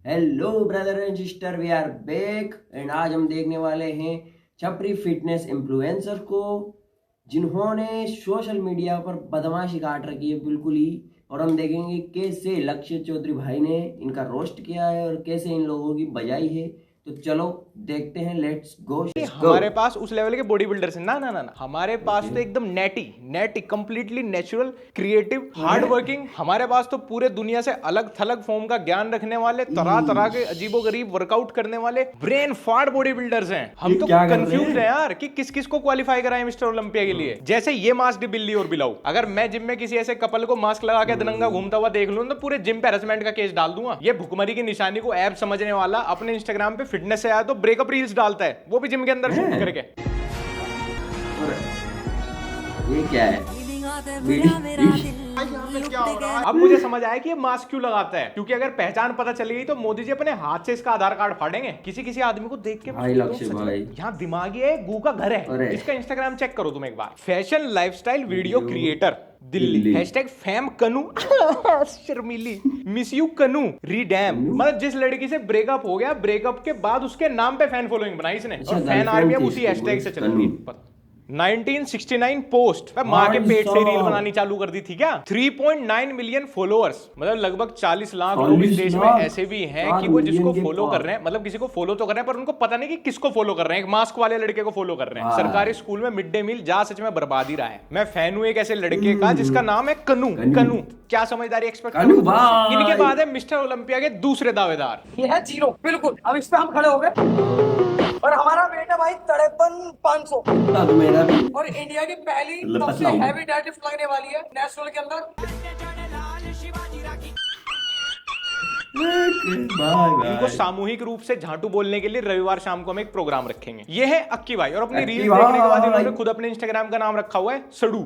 Hello brother and sister, we are back and आज हम देखने वाले हैं छपरी फिटनेस इन्फ्लुएंसर को, जिन्होंने सोशल मीडिया पर बदमाशी काट रखी है बिल्कुल ही। और हम देखेंगे कैसे लक्ष्य चौधरी भाई ने इनका रोस्ट किया है और कैसे इन लोगों की बजाई है। तो चलो देखते हैं, लेट्स गो। हमारे पास उस लेवल के बॉडी बिल्डर्स हैं ना, हमारे पास तो एकदम नेटी completely natural, creative, hard working. हमारे पास तो पूरे दुनिया से अलग थलग फॉर्म का ज्ञान रखने वाले, तरह तरह के अजीबोगरीब वर्कआउट करने वाले ब्रेन फाड़ बॉडी बिल्डर्स हैं। हम तो कंफ्यूज हैं यार कि किस किस को क्वालिफाई कराएं मिस्टर ओलंपिया के लिए। जैसे ये मास्क बिल्ली और बिलाऊ, अगर मैं जिम में किसी ऐसे कपल को मास्क लगा के दनंगा घूमता हुआ देख लूं तो पूरे जिम पे हैरेसमेंट का केस डाल दूंगा। ये भुखमरी की निशानी को ऐप समझने वाला अपने इंस्टाग्राम पे फिटनेस से आया तो ब्रेकअप रील्स डालता है, वो भी जिम के अंदर शूट करके। ये क्या है? अब मुझे समझ आया कि ये मास्क क्यों लगाता है, क्योंकि अगर पहचान पता चली गई तो मोदी जी अपने हाथ से इसका आधार कार्ड फाड़ेंगे। किसी किसी आदमी को देख के यहाँ दिमागी है, गू का घर है। इसका इंस्टाग्राम चेक करो तुम एक बार। Fashion lifestyle video creator Delhi, hashtag fam Kanu Sharmili, miss you कनू रीडैम। मतलब जिस लड़की से ब्रेकअप हो गया, ब्रेकअप के बाद उसके नाम पे फैन फॉलोइंग बनाई इसने, और फैन आर्मी अब उसी हैशटैग से चल रही है। 1969 पोस्ट, माँ के पेट से रील बनानी चालू कर दी थी क्या। 3.9 मिलियन फॉलोअर्स, मतलब लगभग 40 लाख लोग इस देश में ऐसे भी हैं कि वो जिसको फॉलो कर रहे हैं, मतलब किसी को फॉलो तो कर रहे हैं पर उनको पता नहीं कि किसको फॉलो कर रहे हैं। एक मास्क वाले लड़के को फॉलो कर रहे हैं। सरकारी स्कूल में मिड डे मील जा सच में बर्बाद ही रहा है। मैं फैन हूं एक ऐसे लड़के का जिसका नाम है कनू। क्या समझदारी एक्सपेक्ट करूं। इनके बाद है मिस्टर ओलंपिया के दूसरे दावेदार, ये है जीरो। बिल्कुल, अब इस पे हम खड़े हो गए और हमारा वेट है भाई 53,500 और इंडिया की पहली सबसे हैवी डेडलिफ्ट लगने वाली है नेशनल के अंदर। इनको सामूहिक रूप से झांटू बोलने के लिए रविवार शाम को हम एक प्रोग्राम रखेंगे। ये है अक्की भाई, और अपनी रील देखने के बाद इन्होंने खुद अपने इंस्टाग्राम का नाम रखा हुआ है सड़ू।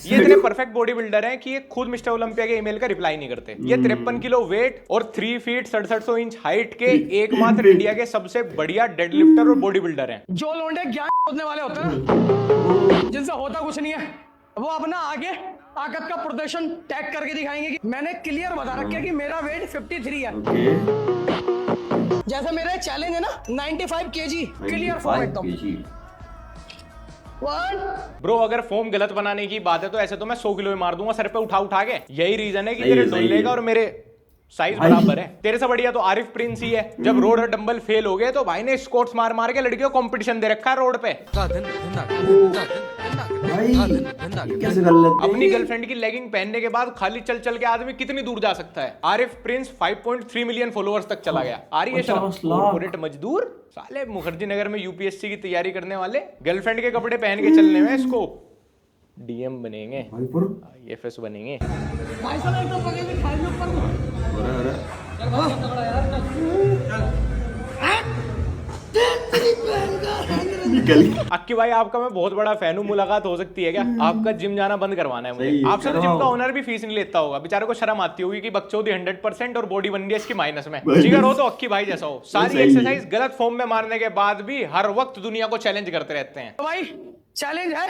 ये इतने परफेक्ट बॉडी बिल्डर हैं कि ये खुद मिस्टर ओलंपिया के ईमेल का रिप्लाई नहीं करते। ये 53 किलो वेट और 3 फीट 67 इंच हाइट के एकमात्र इंडिया के सबसे बढ़िया डेडलिफ्टर और बॉडी बिल्डर हैं। जो लोंडे ज्ञान खोदने वाले होते हैं, जिनसे होता कुछ नहीं है, वो अपना आगे ताकत का प्रदर्शन टैग करके दिखाएंगे कि मैंने क्लियर बता रखा है कि मेरा वेट 53 है। जैसे मेरा चैलेंज है ना 95 kg क्लियर फॉर्म एकदम। ब्रो अगर फॉर्म गलत बनाने की बात है तो ऐसे तो मैं 100 किलो मार दूंगा सर पे उठा के। यही रीजन है कि तेरे डोले का और मेरे साइज बराबर है। तेरे से बढ़िया तो आरिफ प्रिंस ही है। जब रोड और डंबल फेल हो गए तो भाई ने स्क्वाट्स मार के लड़कियों को कंपटीशन दे रखा है रोड पे। अपनी गर्लफ्रेंड की लेगिंग पहनने के बाद खाली चल के आदमी कितनी दूर जा सकता है। आरिफ प्रिंस 5.3 मिलियन फॉलोअर्स तक चला गया। आ रही है शर्म? कॉर्पोरेट मजदूर साले मुखर्जी नगर में यूपीएससी की तैयारी करने वाले गर्लफ्रेंड के कपड़े पहन के चलने में इसको डीएम बनेंगे, आईएफएस बनेंगे। अक्की भाई आपका मैं बहुत बड़ा फैन हूँ, मुलाकात हो सकती है क्या? आपका जिम जाना बंद करवाना है मुझे। आपसे तो जिम का ओनर भी फीस नहीं लेता होगा, बेचारे को शर्म आती होगी कि बकचोदी 100% और बॉडी बन रही है इसकी माइनस में। जिगर हो तो अक्की भाई जैसा हो। सारी एक्सरसाइज गलत फॉर्म में मारने के बाद भी हर वक्त दुनिया को चैलेंज करते रहते हैं। तो भाई चैलेंज है,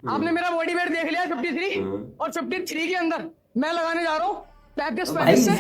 आपने मेरा बॉडी वेट देख लिया 53 और 53 के अंदर मैं लगाने जा रहा हूँ 35 से।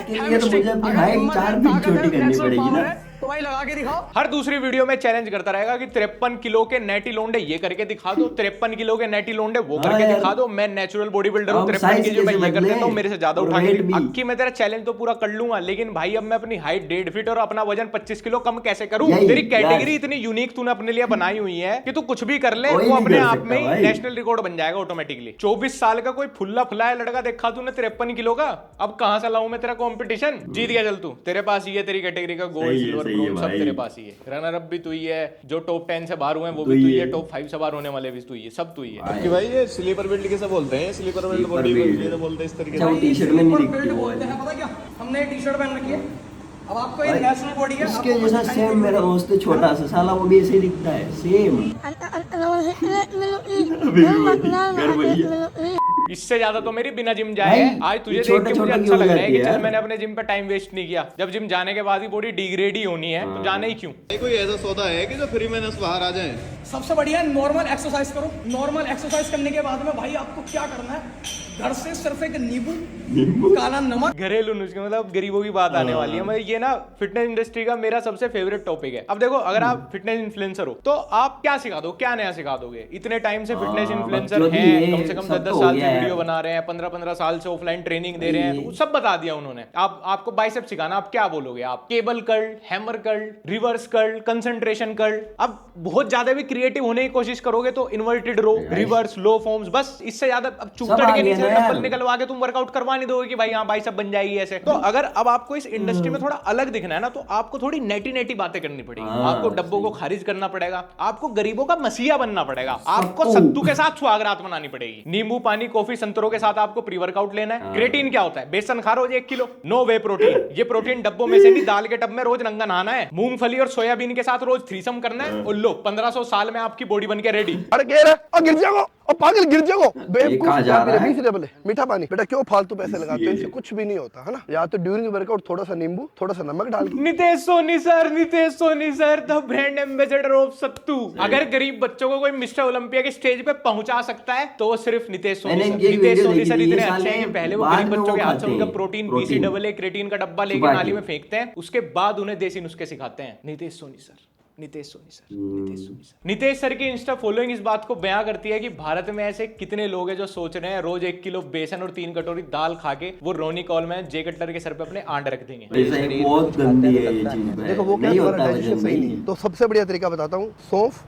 तो भाई लगा के दिखाओ। हर दूसरी वीडियो में चैलेंज करता रहेगा कि 53 किलो के नेटी लोंडे ये करके दिखा दो, 53 किलो के नेटी लोंडे वो करके दिखा दो। मैं नेचुरल बॉडी बिल्डर हूँ, 53 केजी में ये कर देता हूँ, मेरे से ज्यादा उठा के। अक्की मैं तेरा चैलेंज तो पूरा कर लूंगा, लेकिन भाई अब मैं अपनी हाइट 1.5 फीट और अपना वजन 25 किलो कम कैसे करूँ? तेरी कैटेगरी इतनी यूनिक तूने अपने लिए बनाई हुई है कि तू कुछ भी कर ले वो अपने आप में ही नेशनल रिकॉर्ड बन जाएगा ऑटोमेटिकली। 24 साल का कोई फुल्ला फुलाया लड़का देखा तूने 53 किलो का, अब कहां से लाऊं मैं तेरा कंपटीशन? जीत गया चल तू, तेरे पास ही है तेरी कैटेगरी का गोल्ड सिल्वर ब्रोंज सब तेरे पास ही है। रनर अप भी तू ही है, जो टॉप 10 से बाहर हुए हैं वो भी तू ही है, टॉप 5 से बाहर होने वाले भी तू ही है, सब तू ही है। कि भाई ये स्लीपर बिल्ड कैसे बोलते हैं? स्लीपर बिल्ड बॉडी बिल्ड बोलते हैं इस तरीके से। टी-शर्ट में नहीं दिखती वो बोलते हैं, पता क्या? हमने टी-शर्ट पहन रखी है, अब आपको ये नेशनल बॉडी है। इसके जैसा सेम मेरा दोस्त है छोटा सा, साला वो भी ऐसे ही दिखता है सेम। इससे ज्यादा तो मेरी बिना जिम जाए है। आज तुझे देख के मुझे अच्छा लग रहा है कि चल मैंने अपने जिम पे टाइम वेस्ट नहीं किया। जब जिम जाने के बाद ही बॉडी डिग्रेड ही होनी है तो जाने ही क्यों? कोई ऐसा सौदा है कि जो फ्री में बाहर आ जाए? सबसे बढ़िया नॉर्मल एक्सरसाइज करो। नॉर्मल एक्सरसाइज करने के बाद में भाई आपको क्या करना है, घर से सिर्फ एक नींबू काला नमक। घरेलू नुस्खे मतलब गरीबों की बात आने वाली है। मतलब ये ना फिटनेस इंडस्ट्री का मेरा सबसे फेवरेट टॉपिक है। अब देखो, अगर आप फिटनेस इन्फ्लुएंसर हो तो आप क्या सिखा दो, क्या नया सिखा दोगे? इतने टाइम से फिटनेस इन्फ्लुएंसर हैं, कम से कम 10-10 साल से वीडियो बना रहे हैं, 15-15 साल से ऑफलाइन ट्रेनिंग दे रहे हैं, तो सब बता दिया उन्होंने। आपको बाइसेप सिखाना, आप क्या बोलोगे? आप cable curl, hammer curl, reverse curl, concentration curl. अब बहुत ज्यादा भी क्रिएटिव होने की कोशिश करोगे तो इन्वर्टेड रो, रिवर्स, लो फॉर्म्स, बस इससे ज्यादा अब चूतड़ के नीचे डंबल निकलवा के तुम वर्कआउट करवा नहीं दोगे कि भाई हाँ बाइसेप बन जाएगी ऐसे। तो अगर अब आपको इस इंडस्ट्री में थोड़ा अलग दिखना है ना, तो आपको थोड़ी नेटी बातें करनी पड़ेगी। आपको डब्बों को खारिज करना पड़ेगा, आपको गरीबों का मसीहा बनना पड़ेगा, आपको सत्तू के साथ सुहागरात मनानी पड़ेगी, नींबू पानी कॉफी संतरों के साथ आपको प्री वर्कआउट लेना है। क्रेटीन क्या होता है? बेसन खा रोज 1 किलो, नो वे प्रोटीन। ये प्रोटीन डब्बों में से नहीं, दाल के टब में रोज नंगा नहाना है, मूंगफली और सोयाबीन के साथ रोज थ्रीसम करना है, और लो 1500 साल में आपकी बॉडी बन के रेडी। अरे कह रहा गिर जाओ और पागल गिर जाओ, बेवकूफ मीठा पानी बेटा, क्यों फालतू पैसे लगाते हो? इनसे कुछ भी नहीं होता है ना। या तो ड्यूरिंग वर्कआउट थोड़ा सा नींबू, थोड़ा सा नमक डाल के। Nitesh Soni sir the brand ambassador of sattu. अगर गरीब बच्चों को कोई मिस्टर ओलंपिया के स्टेज पे पहुंचा सकता है तो वो सिर्फ नितेश सोनी सर इतने अच्छे हैं कि पहले वो गरीब बच्चों के हाथ से उनका प्रोटीन BCAA क्रेटीन का डब्बा लेके नाली में फेंकते हैं, उसके बाद उन्हें देसी नुस्खे सिखाते हैं। नितेश सोनी सर। नितेश सर की इंस्टा फॉलोइंग इस बात को बयां करती है कि भारत में ऐसे कितने लोग हैं जो सोच रहे हैं रोज 1 किलो बेसन और 3 कटोरी दाल खा के वो रोनी कॉलमैन जे कटलर के सर पे अपने आंड रख देंगे। बहुत गंदी है ये चीज। देखो वो क्या डाइजेशन सही नहीं है, तो सबसे बढ़िया तरीका बताता हूँ, सौंफ,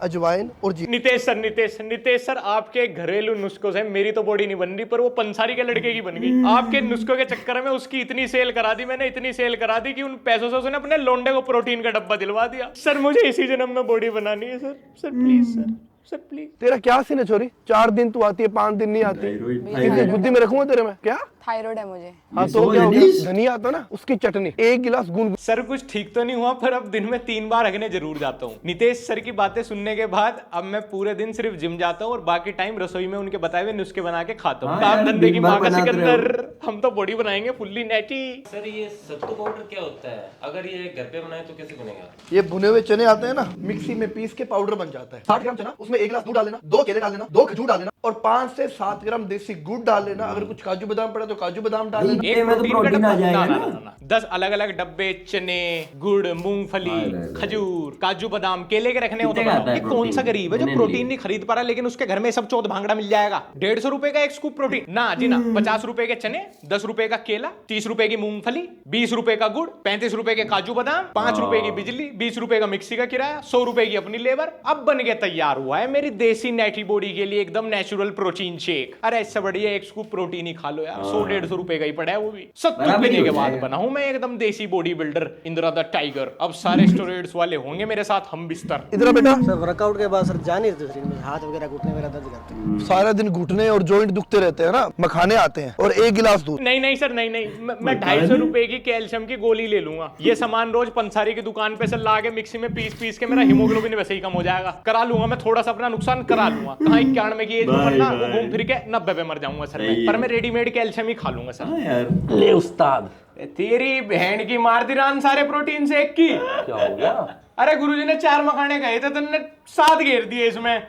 अजवाइन और जीरा। नितेश सर आपके घरेलू नुस्खों से मेरी तो बॉडी नहीं बन रही, पर वो पंसारी के लड़के की बन गई। आपके नुस्खों के चक्कर में उसकी इतनी सेल करा दी मैंने, इतनी सेल करा दी कि उन पैसों से उसने अपने लोंडे को प्रोटीन का डब्बा दिलवा दिया। सर मुझे इसी जन्म में बॉडी बनानी है सर प्लीज सर प्लीज। तेरा क्या सीन है छोरी? 4 दिन तू आती है, 5 दिन नहीं आती। इतनी बुद्धि में रखूंगा तेरे में क्या? थायराइड है मुझे। हाँ तो क्या हो गया? धनिया आता ना, उसकी चटनी 1 गिलास गूंद। सर कुछ ठीक तो नहीं हुआ, पर अब दिन में 3 बार हगने जरूर जाता हूँ। नितेश सर की बातें सुनने के बाद अब मैं पूरे दिन सिर्फ जिम जाता हूँ और बाकी टाइम रसोई में उनके बताए हुए नुस्खे बना के खाता हूँ। काम धंधे की माँ का सिकंदर, हम तो बॉडी बनाएंगे फुल्ली नेटी। सर ये सत्तू पाउडर क्या होता है? अगर ये घर पे बनाए तो कैसे बनेगा? ये भुने हुए चने आते हैं ना, मिक्सी में पीस के पाउडर बन जाता है। 60 ग्राम चना, उसमें 1 गिलास दूध डाल लेना, 2 केले डाल लेना, 2 खजूर डाल लेना और 5 से 7 ग्राम देसी गुड़ डाल लेना। अगर कुछ काजू बादाम पड़ा तो काजू बादाम डाल लेना। एक प्रोटीन का डब्बा ना 10 अलग अलग डब्बे चने, गुड़, मूंगफली, खजूर, काजू बादाम, केले के रखने होते हैं। ये कौन सा गरीब है जो प्रोटीन नहीं खरीद पा रहा, लेकिन उसके घर में सब चौथ भांगड़ा मिल जाएगा? 150 रुपए का 1 स्कूप प्रोटीन ना जी ना। 50 रुपए के चने, 10 रुपए का केला, 30 रुपए की मूंगफली, 20 रुपए का गुड़, 35 रुपए के काजू बादाम, 5 रुपए की बिजली, 20 रुपए का मिक्सी का किराया, 100 रुपए की अपनी लेबर। अब बन के तैयार हुआ है मेरी देसी नेटी बॉडी के लिए एकदम नेचुरल प्रोटीन शेक। अरे इससे बढ़िया 1 स्कूप प्रोटीन ही खा लो यार, 100-150 रुपए का ही पड़ा है वो भी। पीने के बाद बना हूं मैं एकदम देसी body builder, Indira the tiger. अब सारे स्टेरॉइड्स वाले होंगे मेरे साथ हम बिस्तर। इधर बेटा, सर वर्कआउट के बाद सर जान नहीं रहते शरीर में, हाथ वगैरह घुटने वगैरह दर्द करते हैं। सारा दिन घुटने और जॉइंट दुखते रहते हैं ना, मखाने आते हैं और 1 गिलास दूध। नहीं सर नहीं मैं 250 रुपए की कैल्शियम की गोली ले लूंगा। ये सामान रोज पंसारी की दुकान पे से ला के मिक्सी में पीस के मेरा हीमोग्लोबिन वैसे ही कम हो जाएगा। करा लूंगा मैं, थोड़ा सा अपना नुकसान करा लूंगा। कहाँ 91 की एज में मरना, वो घूम फिर के 90 पे मर जाऊंगा सर मैं, पर मैं रेडीमेड कैल्शियम ही खा लूंगा सर। ले उस्ताद, तेरी बहन की मार दी रान सारे प्रोटीन से 1 की। क्या हो गया? अरे गुरुजी ने 4 मखाने कहे थे, तुमने 7 घेर दिए इसमें।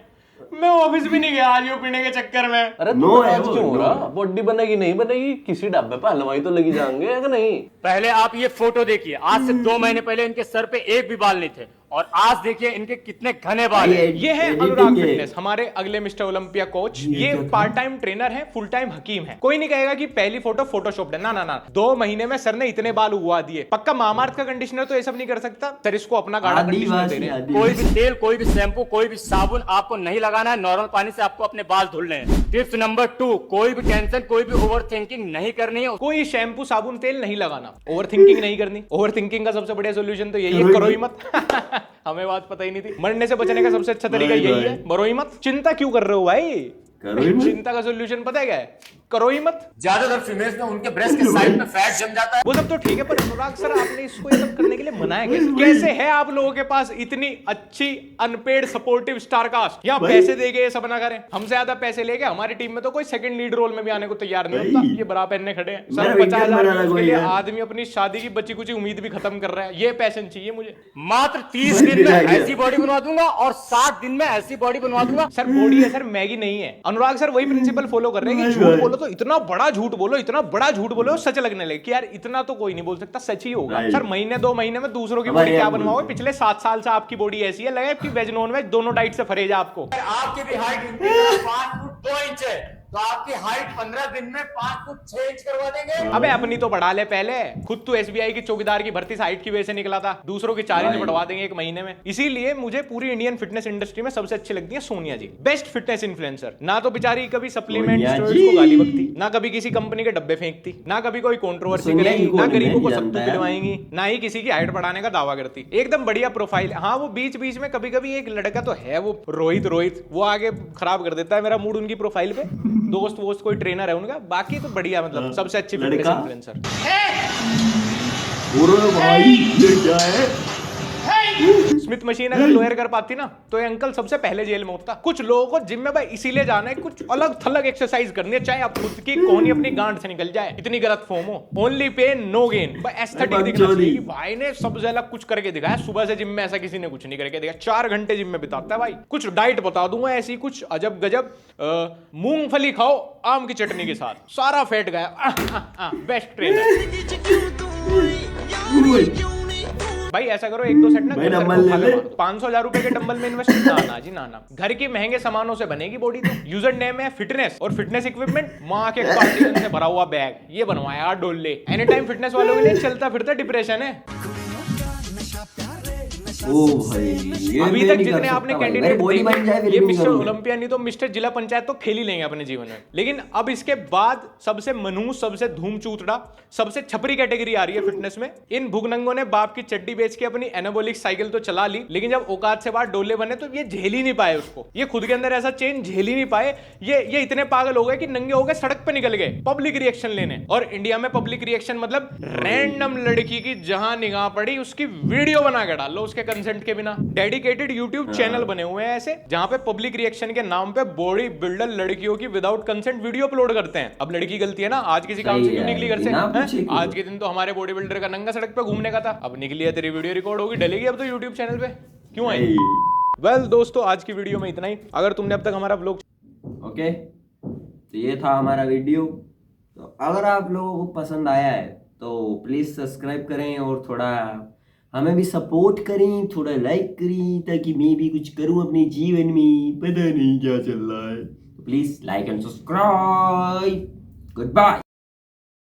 मैं ऑफिस भी नहीं गया आज वो पीने के चक्कर में। अरे नो आज क्यों हो रहा? बॉडी बनेगी नहीं बनेगी, किसी ढाबे पे हलवाई तो लगी जाएंगे कि नहीं? पहले आप ये फोटो देखिए, आज से 2 महीने पहले इनके सर पे एक भी बाल नहीं थे और आज देखिए इनके कितने घने बाल हैं। ये है अनुराग फिटनेस, हमारे अगले मिस्टर ओलंपिया कोच। ये पार्ट टाइम ट्रेनर है, फुल टाइम हकीम है। कोई नहीं कहेगा कि पहली फोटो फोटोशॉप है, ना 2 महीने में सर ने इतने बाल उगवा दिए। पक्का मामार्थ का कंडीशनर तो ये सब नहीं कर सकता सर, इसको अपना गाढ़ा कंडीशनर दे रहे हैं। कोई भी तेल, कोई भी शैम्पू, कोई भी साबुन आपको नहीं लगाना है, नॉर्मल पानी से आपको अपने बाल धुलने हैं। टिप्स नंबर 2, कोई भी टेंशन, कोई भी ओवर थिंकिंग नहीं करनी है। कोई शैम्पू साबुन तेल नहीं लगाना, ओवर थिंकिंग नहीं करनी। ओवर थिंकिंग का सबसे बढ़िया सोल्यूशन तो यही है, करो ही मत। हमें बात पता ही नहीं थी। मरने से बचने का सबसे अच्छा तरीका यही है, मरो ही मत। चिंता क्यों कर रहे हो भाई? चिंता का सोल्यूशन पता है क्या है? करो ही मत। ज्यादातर फीमेल्स में उनके ब्रेस्ट के साइड में फैट जम जाता है। वो सब तो ठीक है, पर अनुराग सर आपने इसको ये सब करने के लिए मनाया कैसे है? आप लोगों के पास इतनी अच्छी अनपेड सपोर्टिव स्टार कास्ट, यहाँ पैसे देके ये सब ना करें। हमसे ज्यादा पैसे लेके हमारी टीम में तो कोई सेकंड लीड रोल में भी आने को तैयार नहीं होता। ये बरा पहनने खड़े हैं सर, 50,000 के लिए आदमी अपनी शादी की बची कुछ उम्मीद भी खत्म कर रहा है। ये पैशन चाहिए मुझे। मात्र 30 दिन में ऐसी बॉडी बनवा दूंगा और 7 दिन में ऐसी बॉडी बनवा दूंगा। सर बॉडी है सर, मैगी नहीं है। अनुराग सर वही प्रिंसिपल फॉलो कर रहे हैं कि झूठ बोलो तो इतना बड़ा झूठ बोलो सच लगने लगे कि यार इतना तो कोई नहीं बोल सकता, सच ही होगा। सर महीने 2 महीने में दूसरों की बॉडी क्या बनवाओगे? पिछले 7 साल से आपकी बॉडी ऐसी है, लगे कि वेज नॉन वेज दोनों डाइट से फरेज आपको। आपकी भी हाइट 5 फुट 2 इंच है, तो आपकी हाइट 15 दिन में 5 फुट 6 इंच करवा देंगे। अबे अपनी तो बढ़ा ले पहले, खुद तो एसबीआई की चौकीदार की भर्ती हाइट की वजह से निकला था, दूसरों की 4 इंच बढ़वा देंगे 1 महीने में। इसीलिए मुझे पूरी इंडियन फिटनेस इंडस्ट्री में सबसे अच्छी लगती है सोनिया जी, बेस्ट फिटनेस इन्फ्लुएंसर। ना तो बेचारी कभी सप्लीमेंट स्टेरॉइड्स को गाली बकती, ना कभी किसी कंपनी के डब्बे फेंकती, ना कभी कोई कंट्रोवर्सी करेगी, ना गरीबों को सत्तू पिलवाएंगी, ना ही किसी की हाइट बढ़ाने का दावा करती। एकदम बढ़िया प्रोफाइल। हाँ वो बीच बीच में कभी कभी एक लड़का तो है वो रोहित वो आगे खराब कर देता है मेरा मूड उनकी प्रोफाइल पे, दोस्त कोई ट्रेनर है उनका, बाकी तो बढ़िया, मतलब सबसे अच्छी फिटनेस इन्फ्लुएंसर। स्मिथ मशीन अगर लोयर कर पाती ना तो ये अंकल सबसे पहले जेल में होता। कुछ लोगों को जिम में भाई इसीलिए जाना है, कुछ अलग थलग एक्सरसाइज करनी है, चाहे आप खुद की कोहनी अपनी गांड से निकल जाए, इतनी गलत फॉर्म हो, ओनली पेन नो गेन। भाई एस्थेटिक दिखना चाहिए कि भाई ने सबसे अलग कुछ करके दिखाया। सुबह से जिम में ऐसा किसी ने कुछ नहीं करके दिखाया, 4 घंटे जिम में बिताता है भाई। कुछ डाइट बता दूंगा ऐसी कुछ अजब गजब, मूंगफली खाओ आम की चटनी के साथ, सारा फैट गया। बेस्ट ट्रेनर भाई। ऐसा करो 1-2 सेट ना 500,000 रुपए के डंबल में इन्वेस्ट ना जी ना। घर की महंगे सामानों से बनेगी बॉडी। तो यूजर नेम है फिटनेस और फिटनेस इक्विपमेंट माँ के कार्डिगन से भरा हुआ बैग, ये बनवाया डोले। एनी टाइम फिटनेस वालों के लिए चलता फिरता डिप्रेशन है। ओ भाई ये अभी तक जितने आपने कैंडिडेट ये मिस्टर ओलंपिया नहीं तो मिस्टर जिला पंचायत तो खेल ही लेंगे अपने जीवन में। लेकिन अब इसके बाद सबसे मनूस, सबसे धूम चूतड़ा, सबसे छपरी कैटेगरी आ रही है फिटनेस में। इन भुगनंगों ने बाप की चड्डी बेच के अपनी एनाबॉलिक साइकिल तो चला ली, लेकिन जब औकात से बाहर डोले बने तो ये झेल ही नहीं पाए उसको। ये खुद के अंदर ऐसा चेंज झेल ही नहीं पाए। ये इतने पागल हो गए कि नंगे हो गए, सड़क पे निकल गए पब्लिक रिएक्शन लेने। और इंडिया में पब्लिक रिएक्शन मतलब रैंडम लड़की की जहां निगाह पड़ी उसकी वीडियो बना के डाल लो उसके कंसेंट के बिना। डेडिकेटेड यूट्यूब चैनल बने हुए हैं ऐसे, जहां पे पब्लिक रिएक्शन के नाम पे बॉडी बिल्डर लड़कियों की विदाउट कंसेंट वीडियो अपलोड करते हैं। अब लड़की गलती है ना, आज किसी काम से क्यों निकली घर से? आज के दिन तो हमारे बॉडी बिल्डर का नंगा सड़क पे घूमने का था, अब निकली है तेरी वीडियो रिकॉर्ड होगी, डलेगी अब तो यूट्यूब चैनल पे, क्यों आई? वेल दोस्तों आज की वीडियो में इतना ही। अगर तुमने अब तक हमारा व्लॉग ओके तो ये था हमारा वीडियो। तो अगर आप लोगों को पसंद आया है तो प्लीज सब्सक्राइब करें और थोड़ा हमें भी सपोर्ट करें, थोड़ा लाइक करें, ताकि मैं भी कुछ करूं अपने जीवन में। पता नहीं क्या चल रहा है, तो please like and subscribe. Good bye.